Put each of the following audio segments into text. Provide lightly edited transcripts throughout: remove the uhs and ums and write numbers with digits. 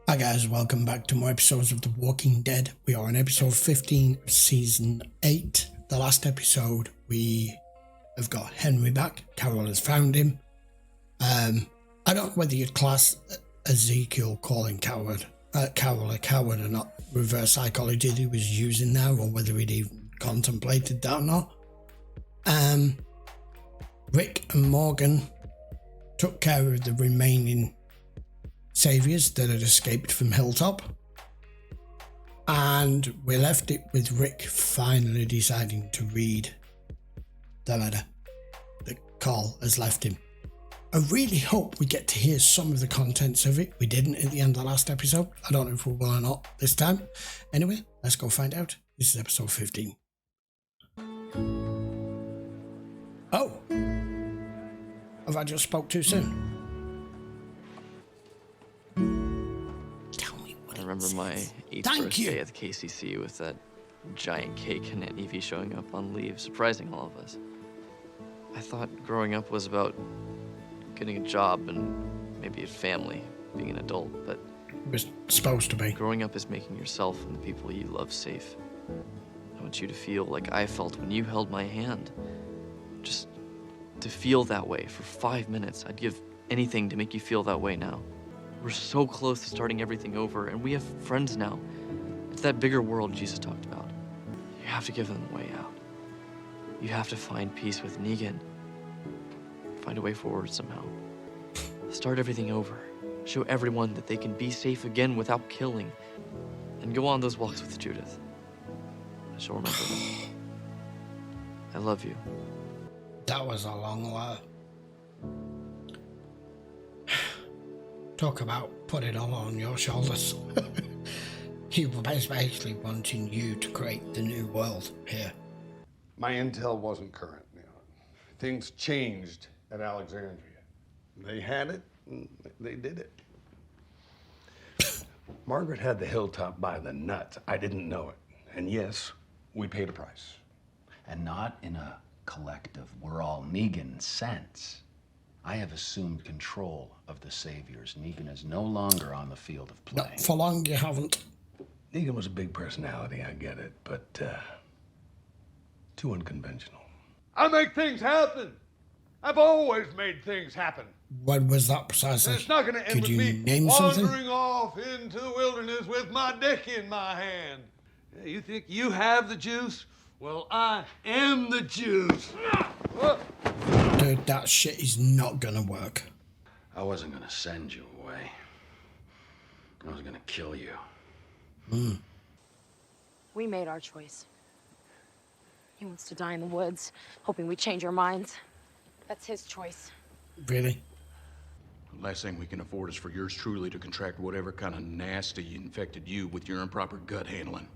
Hi guys, welcome back to more episodes of The Walking Dead. We are on episode 15, season 8. The last episode, we have got Henry back. Carol has found him. I don't know whether you'd class Ezekiel calling Carol a coward or not. Reverse psychology that he was using now, or whether he'd even contemplated that or not. Rick and Morgan took care of the remaining saviors that had escaped from Hilltop, and we left it with Rick finally deciding to read the letter that Carl has left him. I really hope we get to hear some of the contents of it. We didn't at the end of the last episode. I don't know if we will or not this time. Anyway, let's go find out. This is episode 15. Oh, have I just spoke too soon? I remember my 8th birthday at the KCC with that giant cake and Aunt Evie showing up on leave, surprising all of us. I thought growing up was about getting a job and maybe a family, being an adult, but It was supposed to be. growing up is making yourself and the people you love safe. I want you to feel like I felt when you held my hand. Just to feel that way for 5 minutes. I'd give anything to make you feel that way now. We're so close to starting everything over, and we have friends now. It's that bigger world Jesus talked about. You have to give them a way out. You have to find peace with Negan. Find a way forward somehow. Start everything over. Show everyone that they can be safe again without killing. And go on those walks with Judith. I shall remember them. I love you. That was a long letter. Talk about put it all on your shoulders. He was basically wanting you to create the new world here. My intel wasn't current. Things changed at Alexandria. They had it, and they did it. Margaret had the Hilltop by the nuts. I didn't know it. And yes, we paid a price. And not in a collective, we're all Negan sense. I have assumed control of the Saviors. Negan is no longer on the field of play. Not for long, you haven't. Negan was a big personality, I get it, but too unconventional. I make things happen. I've always made things happen. When was that precisely? And it's not going to end Could with you me name something? wandering off into the wilderness with my dick in my hand. You think you have the juice? Well, I am the juice. Dude, that shit is not gonna work. I wasn't gonna send you away. I was gonna kill you. We made our choice. He wants to die in the woods, hoping we change our minds. That's his choice. Really? The last thing we can afford is for yours truly to contract whatever kind of nasty infected you with your improper gut handling.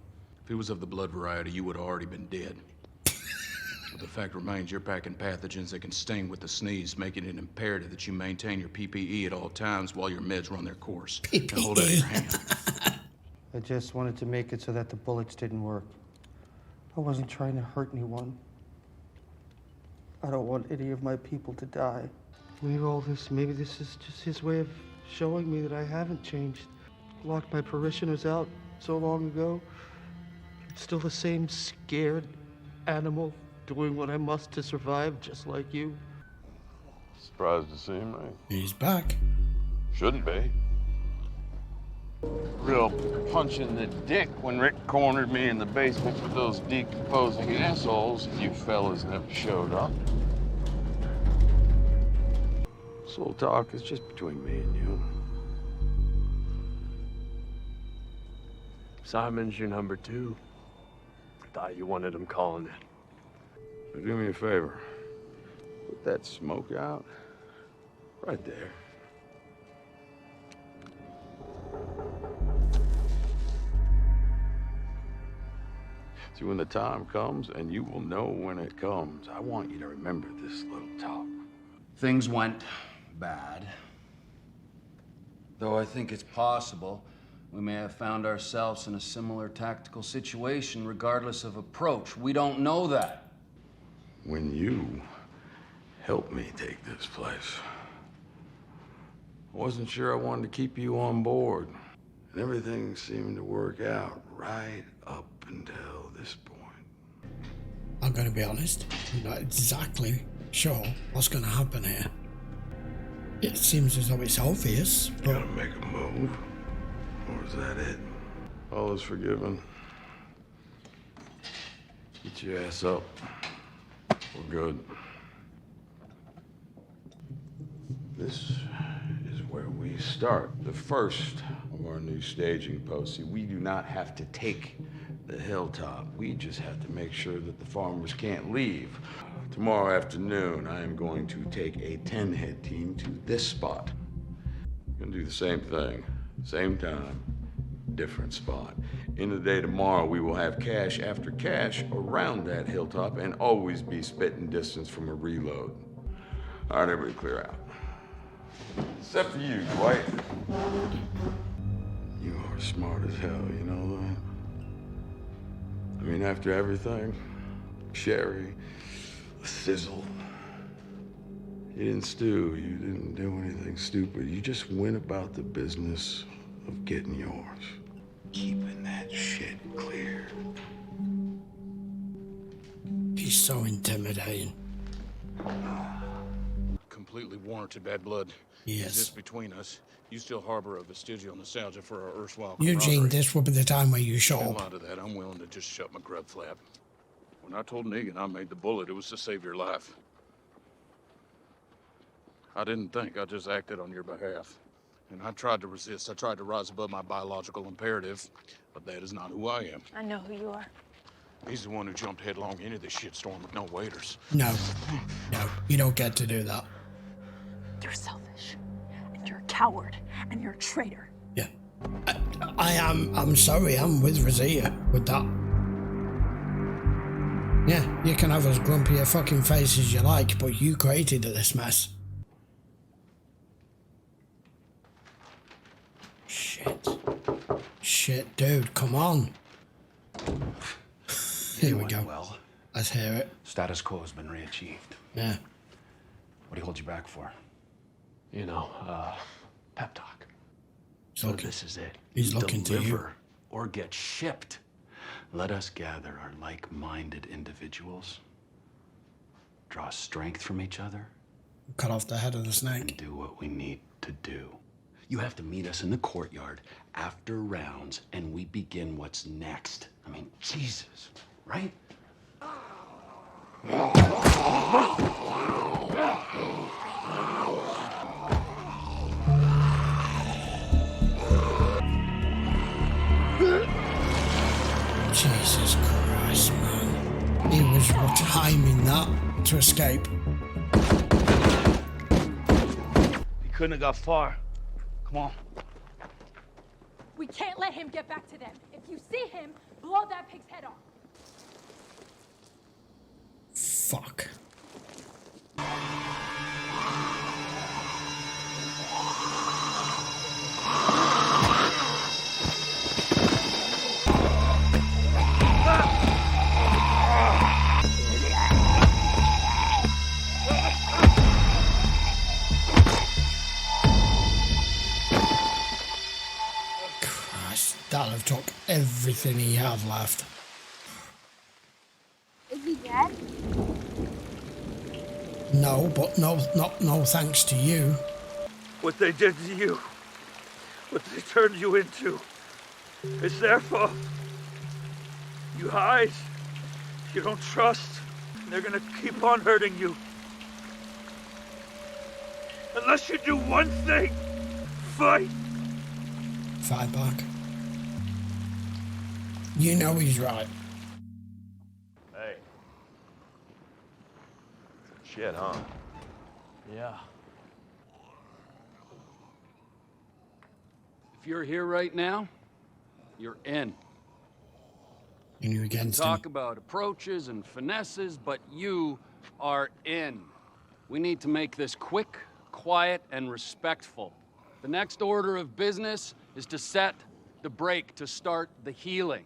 If he was of the blood variety, you would have already been dead. But the fact remains you're packing pathogens that can sting with the sneeze, making it imperative that you maintain your PPE at all times while your meds run their course. PPE. Now hold out your hand. I just wanted to make it so that the bullets didn't work. I wasn't trying to hurt anyone. I don't want any of my people to die. Maybe this is just his way of showing me that I haven't changed. Locked my parishioners out so long ago. I'm still the same scared animal doing what I must to survive, just like you. Surprised to see me. He's back. Shouldn't be. Real punch in the dick when Rick cornered me in the basement with those decomposing assholes and you fellas never showed up. Soul talk is just between me and you. Simon's your number 2. Thought you wanted him calling it. So do me a favor. Put that smoke out right there. See, when the time comes, and you will know when it comes, I want you to remember this little talk. Things went bad. Though I think it's possible we may have found ourselves in a similar tactical situation regardless of approach. We don't know that. When you helped me take this place, I wasn't sure I wanted to keep you on board. And everything seemed to work out right up until this point. I'm going to be honest, I'm not exactly sure what's going to happen here. It seems as though it's obvious, but... Gotta make a move? Or is that it? All is forgiven. Get your ass up. We're good. This is where we start. The first of our new staging posts. See, we do not have to take the hilltop. We just have to make sure that the farmers can't leave. Tomorrow afternoon, I am going to take a 10-head team to this spot. We're gonna do the same thing, same time, different spot. In the day tomorrow, we will have cache after cache around that hilltop and always be spitting distance from a reload. All right, everybody clear out. Except for you, Dwight. You are smart as hell, you know that? I mean, after everything, Sherry, sizzle. You didn't stew, you didn't do anything stupid. You just went about the business of getting yours. Keeping that shit clear. He's so intimidating. Completely warranted bad blood. Yes. Exists between us. You still harbor a vestigial nostalgia for our erstwhile Eugene, camaraderie. this will be the time where you show In up. light of that, I'm willing to just shut my grub flap. When I told Negan I made the bullet, it was to save your life. I didn't think, I just acted on your behalf. And I tried to resist. I tried to rise above my biological imperative, but that is not who I am. I know who you are. He's the one who jumped headlong into this shitstorm with no waiters. No, you don't get to do that. You're selfish, and you're a coward, and you're a traitor. Yeah, I'm sorry, I'm with Rosita with that. Yeah, you can have as grumpy a fucking face as you like, but you created this mess. Shit, dude, come on. Here we go. Well, Let's hear it. status quo has been re-achieved. Yeah. What do you hold you back for? You know, pep talk. So this is it. He's You looking to you. deliver or get shipped. Let us gather our like-minded individuals, draw strength from each other, Cut off the head of the snake. and do what we need to do. You have to meet us in the courtyard after rounds, and we begin what's next. I mean, Jesus, right? Jesus Christ, man. He was timing that to escape. He couldn't have got far. Come on. We can't let him get back to them. If you see him, blow that pig's head off. Fuck. Christ, that'll have took everything he had left. Is he dead? No, but no thanks to you. What they did to you, what they turned you into, it's their fault. You hide, you don't trust, and they're gonna keep on hurting you. Unless you do one thing, fight. Fight back. You know he's right. Hey. Shit, huh? Yeah. If you're here right now, you're in. And you're against him. Talk about approaches and finesses, but you are in. We need to make this quick, quiet, and respectful. The next order of business is to set the break to start the healing.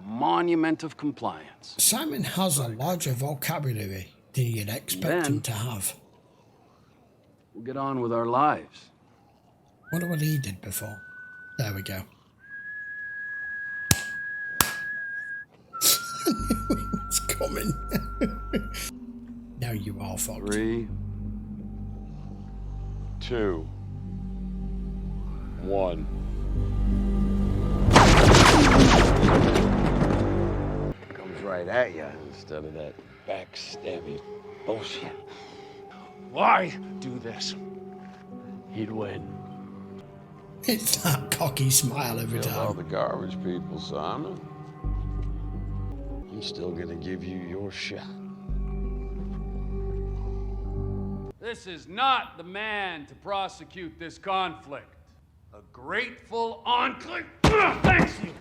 Monument of compliance. Simon has a larger vocabulary than you'd expect him Then- to have. We'll get on with our lives. Wonder what he did before. There we go. coming. Now you are fucked. 3, 2, 1. Comes right at you instead of that backstabby bullshit. Why do this? He'd win. It's that cocky smile every Kill all time. the garbage people, Simon. I'm still gonna give you your shot. This is not the man to prosecute this conflict. A grateful enclave. Thanks you.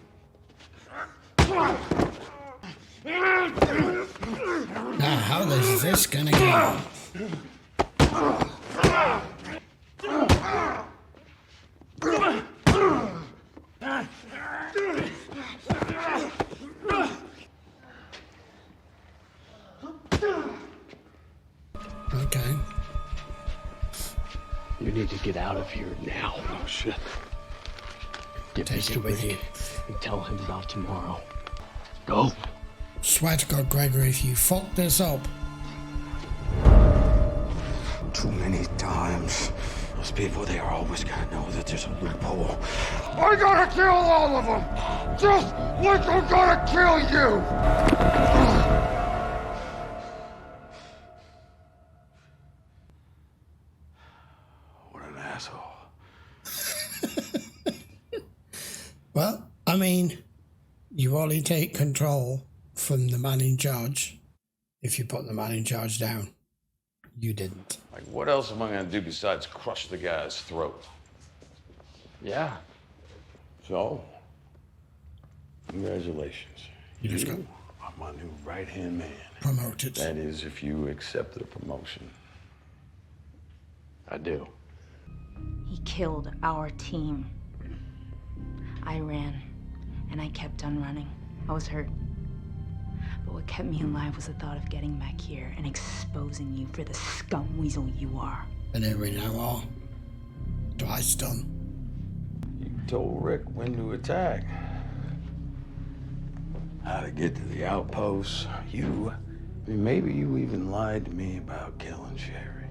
Now, how is this gonna go? Okay. You need to get out of here now. Oh, shit. Get Take busy it with you. and tell him about tomorrow. Go. Swear to God, Gregory, if you fuck this up. Too many times. Those people, they are always gonna know that there's a loophole. I gotta kill all of them! Just like I'm gonna kill you! What an asshole. Well, I mean, you only take control from the man in charge if you put the man in charge down. You didn't. Like, what else am I gonna do besides crush the guy's throat? Yeah. So, congratulations. You just got are my new right-hand man. promoted. That is, if you accept the promotion. I do. He killed our team. I ran, and I kept on running. I was hurt. But what kept me alive was the thought of getting back here and exposing you for the scum weasel you are. And here we now are. Twice done. You told Rick when to attack. How to get to the outposts. Maybe you even lied to me about killing Sherry.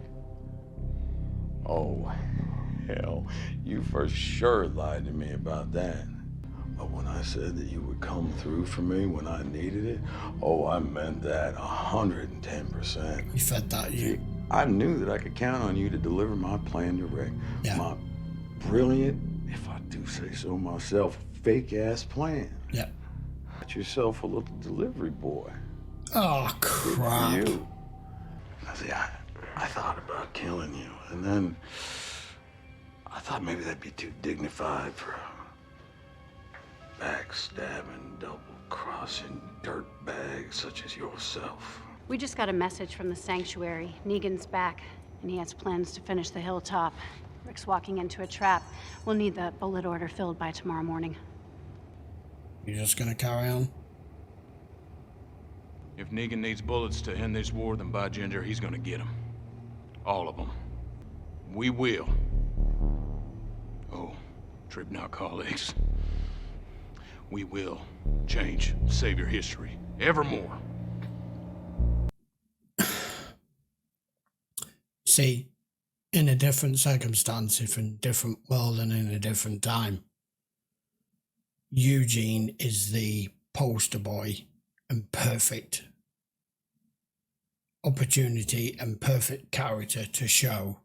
Oh, hell. You for sure lied to me about that. But when I said that you would come through for me when I needed it, oh, I meant that 110%. You fed that, you. I knew that I could count on you to deliver my plan to Rick. Yeah. My brilliant, if I do say so myself, fake-ass plan. Yeah. Got yourself a little delivery boy. Oh, Good for crap. you. Now, see, I thought about killing you, and then I thought maybe that'd be too dignified for a backstabbing, double-crossing dirtbag such as yourself. We just got a message from the sanctuary. Negan's back, and he has plans to finish the hilltop. Rick's walking into a trap. We'll need the bullet order filled by tomorrow morning. You're just gonna carry on? If Negan needs bullets to end this war, then by Ginger, he's gonna get them. All of them. We will. Oh, Tribune colleagues. We will change Savior history evermore. See, in a different circumstance, if in a different world and in a different time, Eugene is the poster boy and perfect opportunity and perfect character to show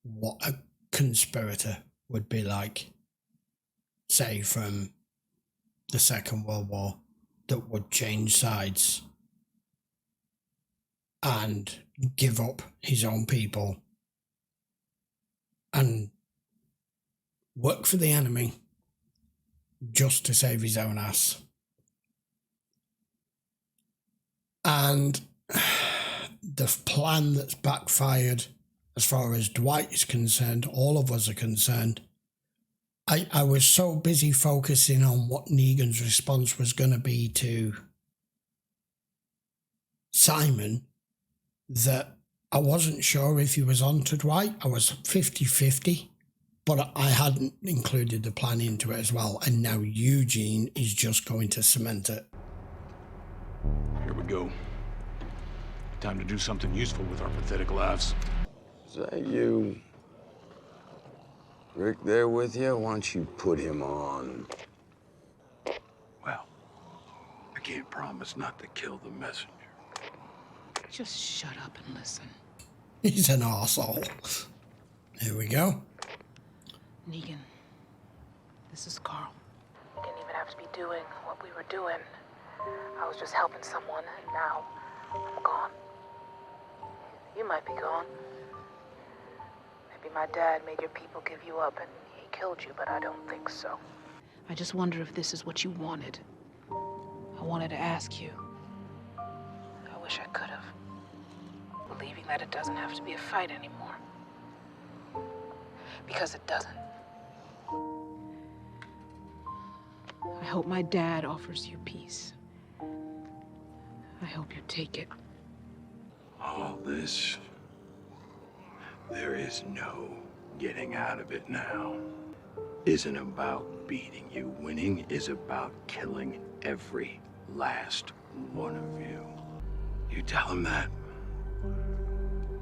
what a conspirator would be like, say, from the Second World War, that would change sides and give up his own people and work for the enemy just to save his own ass. And the plan that's backfired, as far as Dwight is concerned, all of us are concerned. I was so busy focusing on what Negan's response was going to be to Simon that I wasn't sure if he was on to Dwight. I was 50-50, but I hadn't included the plan into it as well. And now Eugene is just going to cement it. Here we go. Time to do something useful with our pathetic lives. Is that you? Rick there with you? Why don't you put him on? Well, I can't promise not to kill the messenger. Just shut up and listen. He's an arsehole. Here we go. Negan, this is Carl. We didn't even have to be doing what we were doing. I was just helping someone, and now I'm gone. You might be gone. Maybe my dad made your people give you up and he killed you, but I don't think so. I just wonder if this is what you wanted. I wanted to ask you. I wish I could have. Believing that it doesn't have to be a fight anymore. Because it doesn't. I hope my dad offers you peace. I hope you take it. All this, there is no getting out of it now. Isn't about beating you. Winning is about killing every last one of you. You tell him that.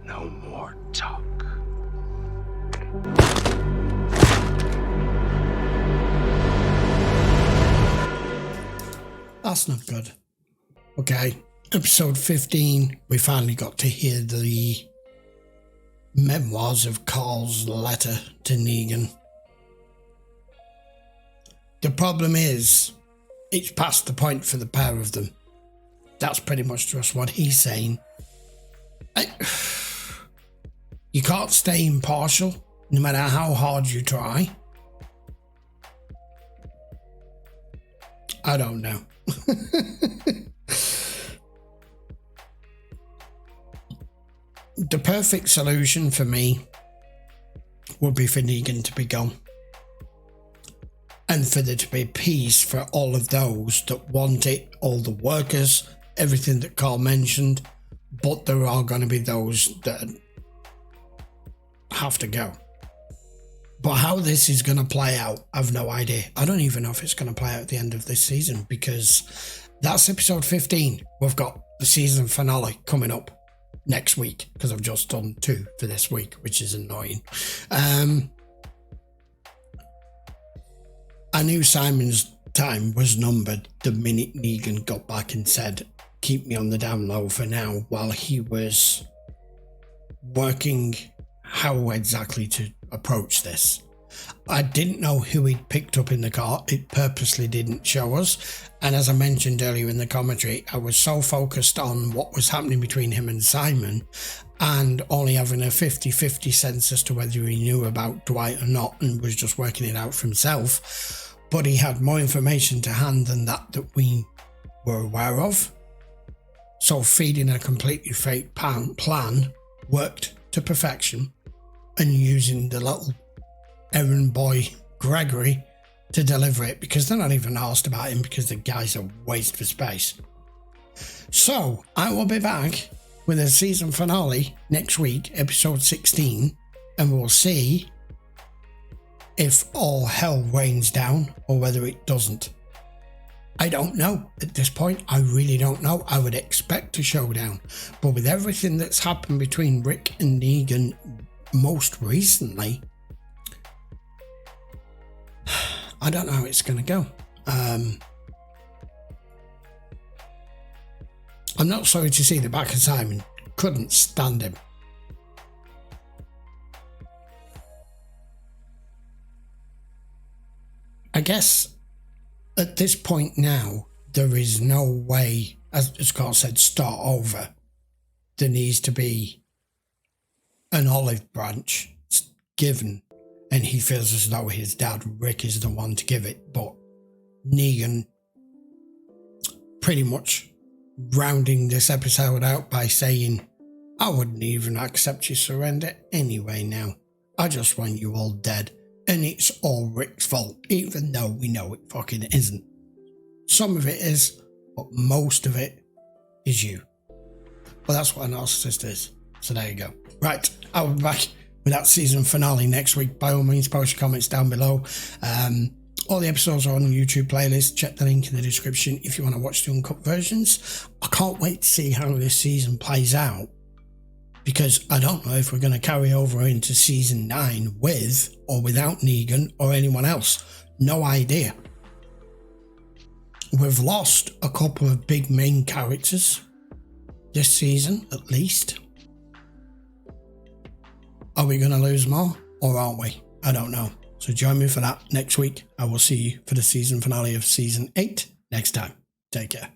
No more talk. That's not good. Okay, episode 15, we finally got to hear the memoirs of Carl's letter to Negan. The problem is, it's past the point for the pair of them. That's pretty much just what he's saying. You can't stay impartial, no matter how hard you try. I don't know. The perfect solution for me would be for Negan to be gone. And for there to be peace for all of those that want it, all the workers, everything that Carl mentioned, but there are going to be those that have to go. But how this is going to play out, I've no idea. I don't even know if it's going to play out at the end of this season, because that's episode 15. We've got the season finale coming up next week, because I've just done 2 for this week, which is annoying. I knew Simon's time was numbered the minute Negan got back and said, keep me on the down low for now, while he was working how exactly to approach this. I didn't know who he'd picked up in the car. It purposely didn't show us. And as I mentioned earlier in the commentary, I was so focused on what was happening between him and Simon, and only having a 50-50 sense as to whether he knew about Dwight or not, and was just working it out for himself. But he had more information to hand than that we were aware of. So feeding a completely fake plan worked to perfection, and using the little errand boy Gregory to deliver it, because they're not even asked about him, because the guy's a waste for space. So I will be back with a season finale next week, episode 16, and we'll see if all hell rains down or whether it doesn't. I don't know at this point. I really don't know. I would expect a showdown, but with everything that's happened between Rick and Negan most recently, I don't know how it's going to go. I'm not sorry to see the back of Simon. Couldn't stand him. I guess at this point now, there is no way, as Carl said, start over. There needs to be an olive branch given, and he feels as though his dad, Rick, is the one to give it, but Negan pretty much rounding this episode out by saying, I wouldn't even accept your surrender anyway now. I just want you all dead. And it's all Rick's fault, even though we know it fucking isn't. Some of it is, but most of it is you. Well, that's what a narcissist is. So there you go. Right, I'll be back with that season finale next week. By all means, post your comments down below. All the episodes are on the YouTube playlist. Check the link in the description if you want to watch the uncut versions. I can't wait to see how this season plays out, because I don't know if we're going to carry over into season 9 with or without Negan or anyone else. No idea. We've lost a couple of big main characters this season, at least. Are we going to lose more, or aren't we? I don't know. So join me for that next week. I will see you for the season finale of season 8 next time. Take care.